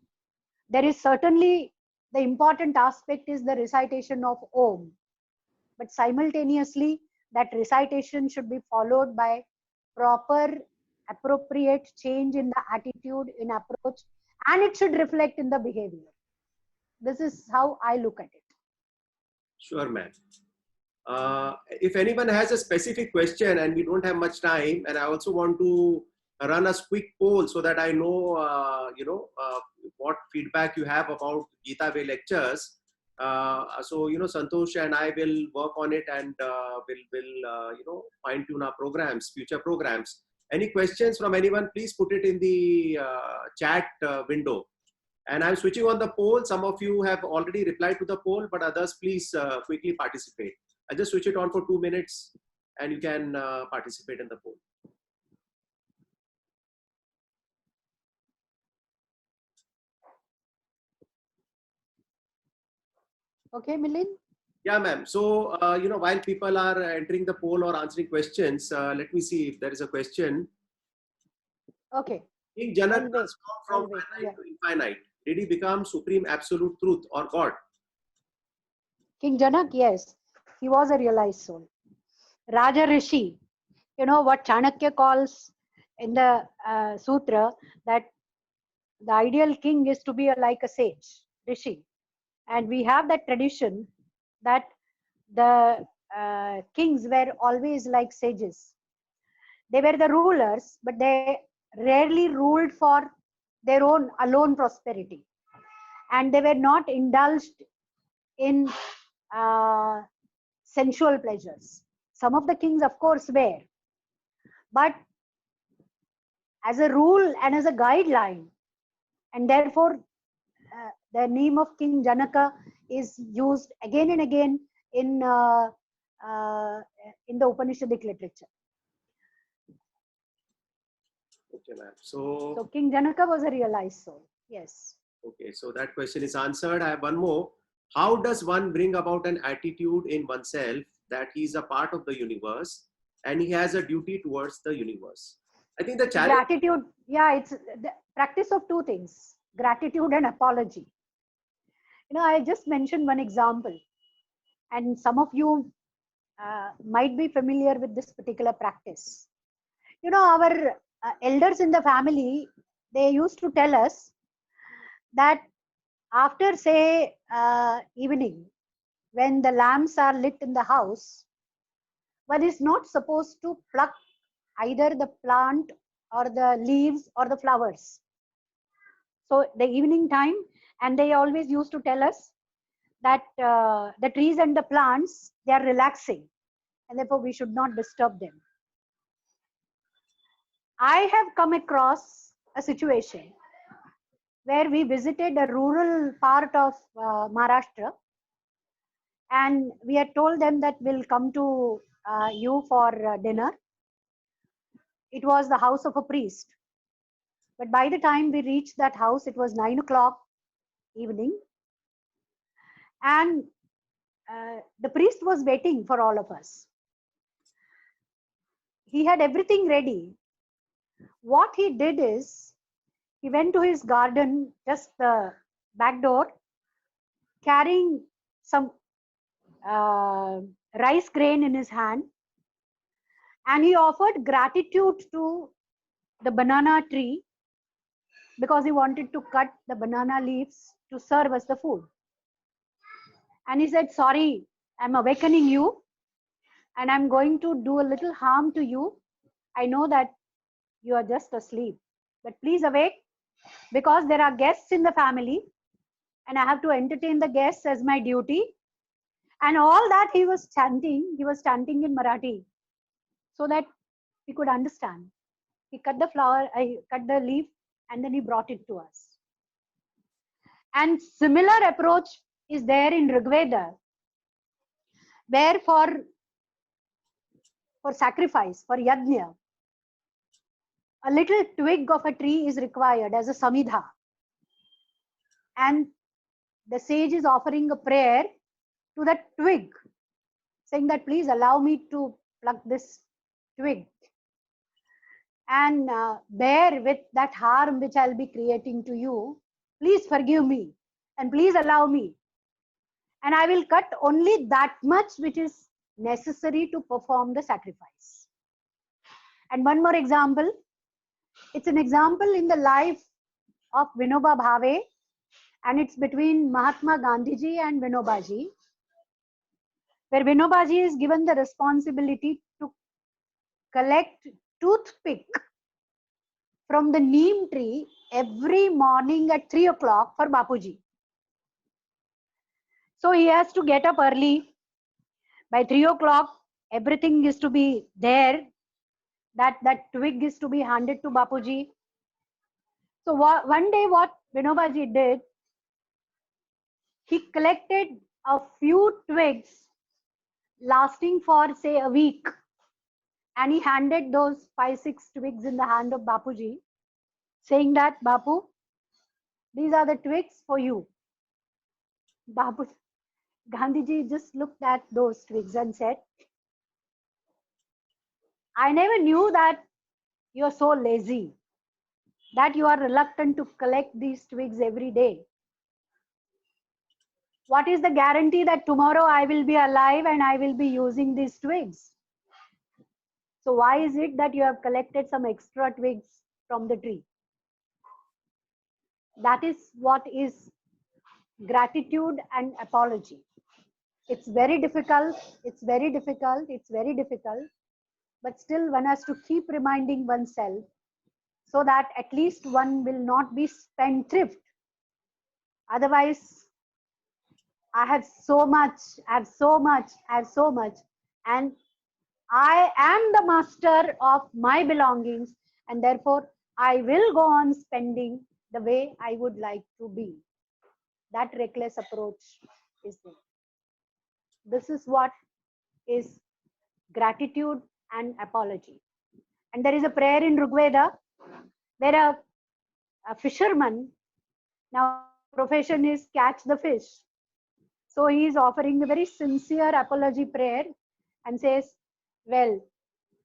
There is certainly the important aspect is the recitation of Om, but simultaneously that recitation should be followed by proper, appropriate change in the attitude, in approach, and it should reflect in the behavior. This is how I look at it. Sure, ma'am. If anyone has a specific question, and we don't have much time, and I also want to run a quick poll so that I know, what feedback you have about Gita Way lectures. So, you know, Santosh and I will work on it, and will fine tune our programs, future programs. Any questions from anyone, please put it in the chat window. And I'm switching on the poll. Some of you have already replied to the poll, but others, please quickly participate. I'll just switch it on for 2 minutes and you can participate in the poll. Okay, Milind? Yeah, ma'am. So, while people are entering the poll or answering questions, let me see if there is a question. Okay. King Janak transformed from finite to infinite. Did he become supreme absolute truth or God? King Janak, yes, he was a realized soul. Raja Rishi, you know what Chanakya calls in the sutra, that the ideal king is to be like a sage, Rishi. And we have that tradition that the kings were always like sages. They were the rulers, but they rarely ruled for their own alone prosperity. And they were not indulged in sensual pleasures. Some of the kings, of course, were. But as a rule and as a guideline, and therefore the name of King Janaka is used again and again in the Upanishadic literature. Okay, ma'am. So King Janaka was a realized soul. Yes. Okay, so that question is answered. I have one more. How does one bring about an attitude in oneself that he is a part of the universe and he has a duty towards the universe? I think the challenge. Gratitude, yeah, it's the practice of two things, gratitude and apology. I just mentioned one example, and some of you might be familiar with this particular practice. Our elders in the family, they used to tell us that after, say, evening, when the lamps are lit in the house, one is not supposed to pluck either the plant or the leaves or the flowers. So the evening time, and they always used to tell us that the trees and the plants, they are relaxing, and therefore we should not disturb them. I have come across a situation where we visited a rural part of Maharashtra, and we had told them that we'll come to you for dinner. It was the house of a priest, but by the time we reached that house, it was 9 o'clock evening, and the priest was waiting for all of us. He had everything ready. What he did is, he went to his garden, just the back door, carrying some rice grain in his hand, and he offered gratitude to the banana tree because he wanted to cut the banana leaves to serve as the food. And he said, sorry, I'm awakening you and I'm going to do a little harm to you. I know that you are just asleep, but please awake, because there are guests in the family and I have to entertain the guests as my duty. And all that he was chanting in Marathi so that we could understand. He cut the flower, I cut the leaf, and then he brought it to us. And similar approach is there in Rigveda, where for sacrifice, for yajna, a little twig of a tree is required as a samidha. And the sage is offering a prayer to that twig, saying that please allow me to pluck this twig and bear with that harm which I'll be creating to you. Please forgive me and please allow me. And I will cut only that much which is necessary to perform the sacrifice. And one more example. It's an example in the life of Vinoba Bhave, and it's between Mahatma Gandhiji and Vinobaji, where Vinobaji is given the responsibility to collect toothpick from the neem tree every morning at 3 o'clock for Bapuji. So he has to get up early. By 3 o'clock, everything is to be there. That twig is to be handed to Bapuji. So one day what Vinobaji did, he collected a few twigs lasting for, say, a week. And he handed those 5-6 twigs in the hand of Bapuji, saying that, Bapu, these are the twigs for you. Gandhiji just looked at those twigs and said, I never knew that you are so lazy, that you are reluctant to collect these twigs every day. What is the guarantee that tomorrow I will be alive and I will be using these twigs? So why is it that you have collected some extra twigs from the tree? That is what is gratitude and apology. It's very difficult, it's very difficult, it's very difficult, but still one has to keep reminding oneself so that at least one will not be spendthrift. Otherwise, I have so much, and I am the master of my belongings, and therefore I will go on spending the way I would like to be. That reckless approach is there. This is what is gratitude and apology. And there is a prayer in Rigveda where a fisherman, now profession is catch the fish. So he is offering a very sincere apology prayer and says, well,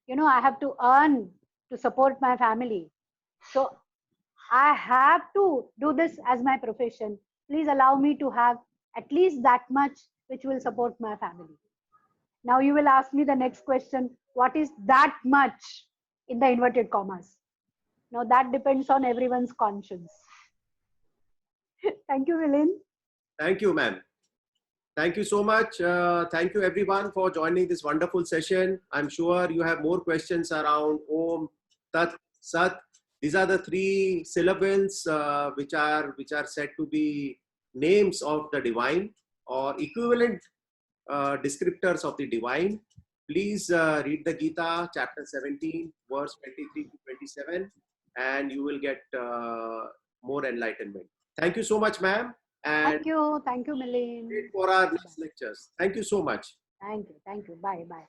you know, I have to earn to support my family. So I have to do this as my profession. Please allow me to have at least that much which will support my family. Now you will ask me the next question, what is that much in the inverted commas? Now that depends on everyone's conscience. Thank you, Milind. Thank you, ma'am. Thank you so much. Thank you everyone for joining this wonderful session. I'm sure you have more questions around Om, Tat, Sat. These are the three syllables which are said to be names of the divine or equivalent descriptors of the divine. Please read the Gita, chapter 17, verse 23 to 27, and you will get more enlightenment. Thank you so much, ma'am. And Thank you, Milind. wait for our next lectures. Thank you so much. Thank you, bye, bye.